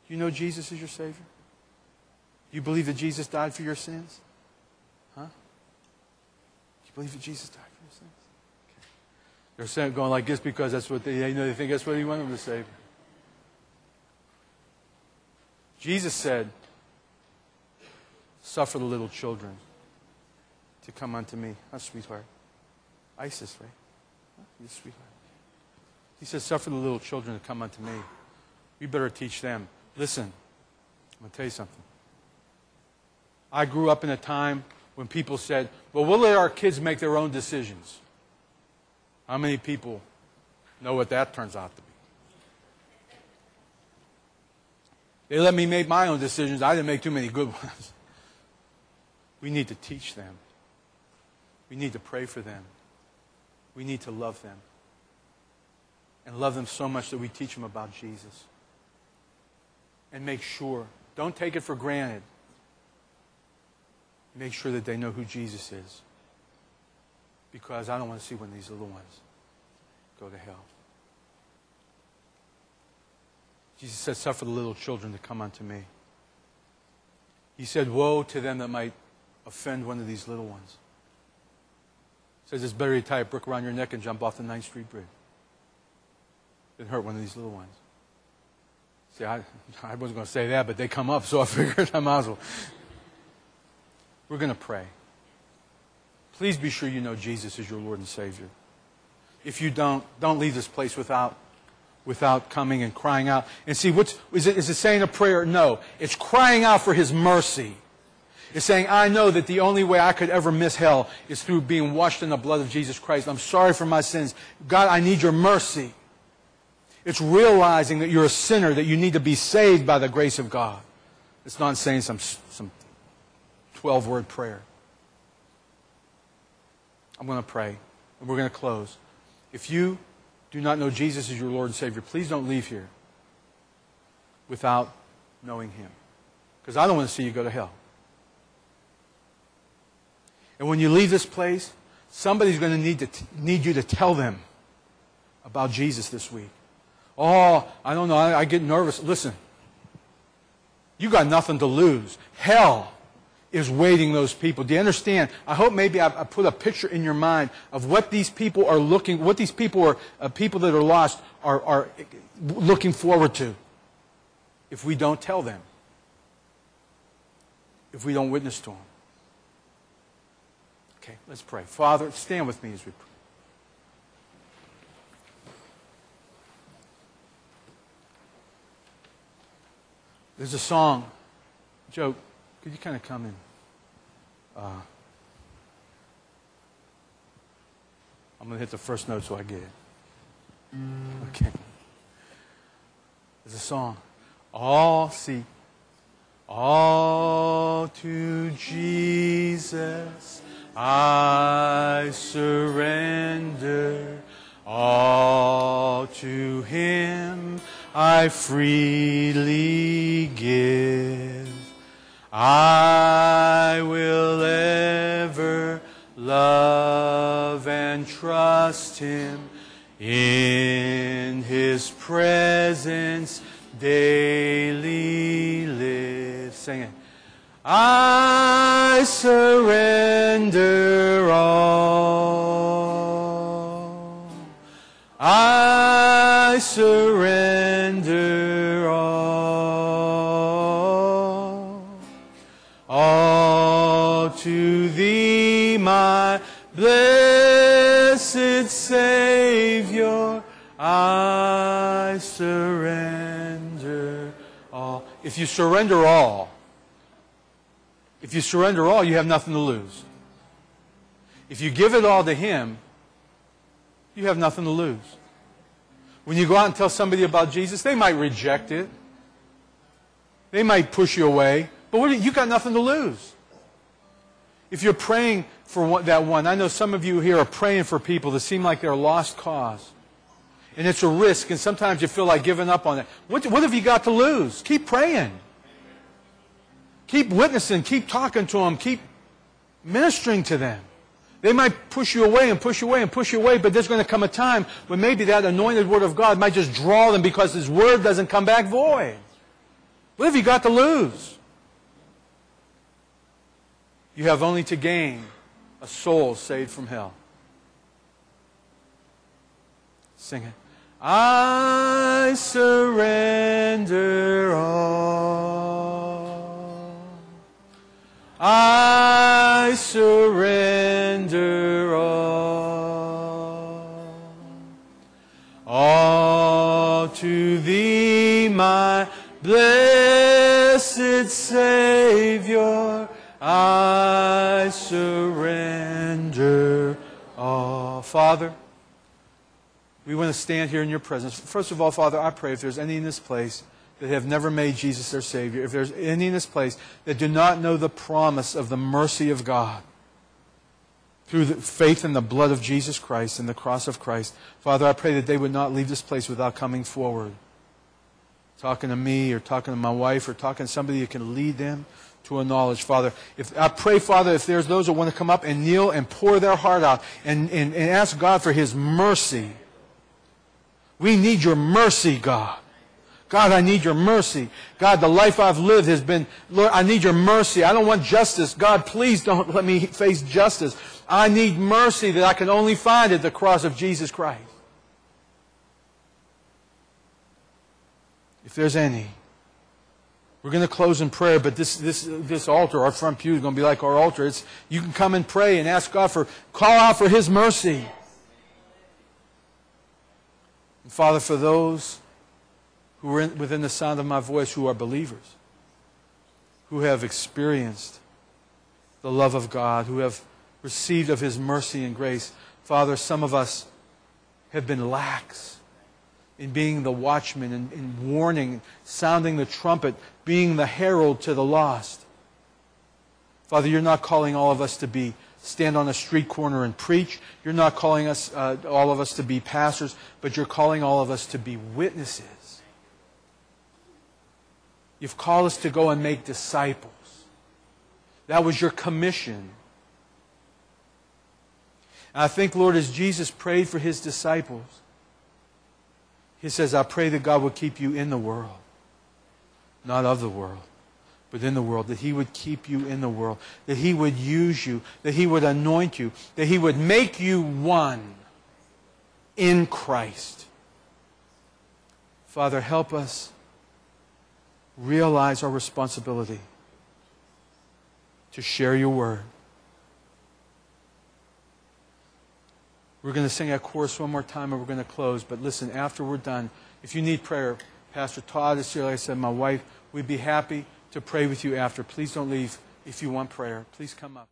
Do you know Jesus is your Savior? Do you believe that Jesus died for your sins? Huh? Do you believe that Jesus died for your sins? Okay. They're saying, going like this because that's what they think that's what He wanted them to say. Jesus said, suffer the little children to come unto me. Huh, sweetheart? Isis, right? Huh? You sweetheart. He says, suffer the little children to come unto me. We better teach them. Listen, I'm going to tell you something. I grew up in a time when people said, well, we'll let our kids make their own decisions. How many people know what that turns out to be? They let me make my own decisions. I didn't make too many good ones. We need to teach them. We need to pray for them. We need to love them. And love them so much that we teach them about Jesus. And make sure, don't take it for granted. Make sure that they know who Jesus is. Because I don't want to see one of these little ones go to hell. Jesus said, suffer the little children to come unto me. He said, woe to them that might offend one of these little ones. He says, it's better to tie a brick around your neck and jump off the 9th Street Bridge than hurt one of these little ones. See, I wasn't going to say that, but they come up, so I figured I might as well. We're going to pray. Please be sure you know Jesus is your Lord and Savior. If you don't leave this place without coming and crying out. And see, is it saying a prayer? No. It's crying out for His mercy. It's saying, I know that the only way I could ever miss hell is through being washed in the blood of Jesus Christ. I'm sorry for my sins. God, I need your mercy. It's realizing that you're a sinner, that you need to be saved by the grace of God. It's not saying some 12-word prayer. I'm going to pray, and we're going to close. If you do not know Jesus as your Lord and Savior, please don't leave here without knowing Him. Because I don't want to see you go to hell. And when you leave this place, somebody's going to need you to tell them about Jesus this week. Oh, I don't know, I get nervous. Listen, you got nothing to lose. Hell is waiting those people. Do you understand? I hope maybe I put a picture in your mind of what these people are what these people are, people that are lost are looking forward to. If we don't tell them. If we don't witness to them. Okay, let's pray. Father, stand with me as we pray. There's a song. Joe, could you kind of come in? I'm going to hit the first note so I get it. Okay. There's a song. All to Jesus I surrender. All to Him I freely give. I will ever love and trust Him, in His presence daily live. Sing it. I surrender all. I surrender all to Thee, my blessed Savior. I surrender all. If you surrender all, you have nothing to lose. If you give it all to Him, you have nothing to lose. When you go out and tell somebody about Jesus, they might reject it. They might push you away. But you got nothing to lose. If you're praying for that one, I know some of you here are praying for people that seem like they're a lost cause. And it's a risk, and sometimes you feel like giving up on it. What have you got to lose? Keep praying. Keep witnessing. Keep talking to them. Keep ministering to them. They might push you away and push you away and push you away, but there's going to come a time when maybe that anointed Word of God might just draw them because His Word doesn't come back void. What have you got to lose? You have only to gain a soul saved from hell. Sing it. I surrender all. I surrender all. All to Thee, my blessed Savior, I surrender all. Father, we want to stand here in your presence. First of all, Father, I pray if there's any in this place that have never made Jesus their Savior, if there's any in this place that do not know the promise of the mercy of God through the faith in the blood of Jesus Christ and the cross of Christ, Father, I pray that they would not leave this place without coming forward, talking to me or talking to my wife or talking to somebody who can lead them to a knowledge. Father, I pray, Father, if there's those that want to come up and kneel and pour their heart out and ask God for His mercy. We need your mercy, God. God, I need your mercy. God, the life I've lived has been, Lord, I need your mercy. I don't want justice. God, please don't let me face justice. I need mercy that I can only find at the cross of Jesus Christ. If there's any, we're going to close in prayer, but this altar, our front pew, is going to be like our altar. You can come and pray and ask God call out for His mercy. And Father, for those who are within the sound of my voice who are believers, who have experienced the love of God, who have received of His mercy and grace, Father, some of us have been lax in being the watchman, in warning, sounding the trumpet, being the herald to the lost. Father, you're not calling all of us to stand on a street corner and preach. You're not calling us, all of us, to be pastors, but you're calling all of us to be witnesses. You've called us to go and make disciples. That was your commission. And I think, Lord, as Jesus prayed for His disciples, He says, I pray that God would keep you in the world, not of the world, but in the world, that He would keep you in the world, that He would use you, that He would anoint you, that He would make you one in Christ. Father, help us realize our responsibility to share your word. We're going to sing that chorus one more time and we're going to close. But listen, after we're done, if you need prayer, Pastor Todd is here, like I said, my wife, we'd be happy to pray with you after. Please don't leave if you want prayer. Please come up.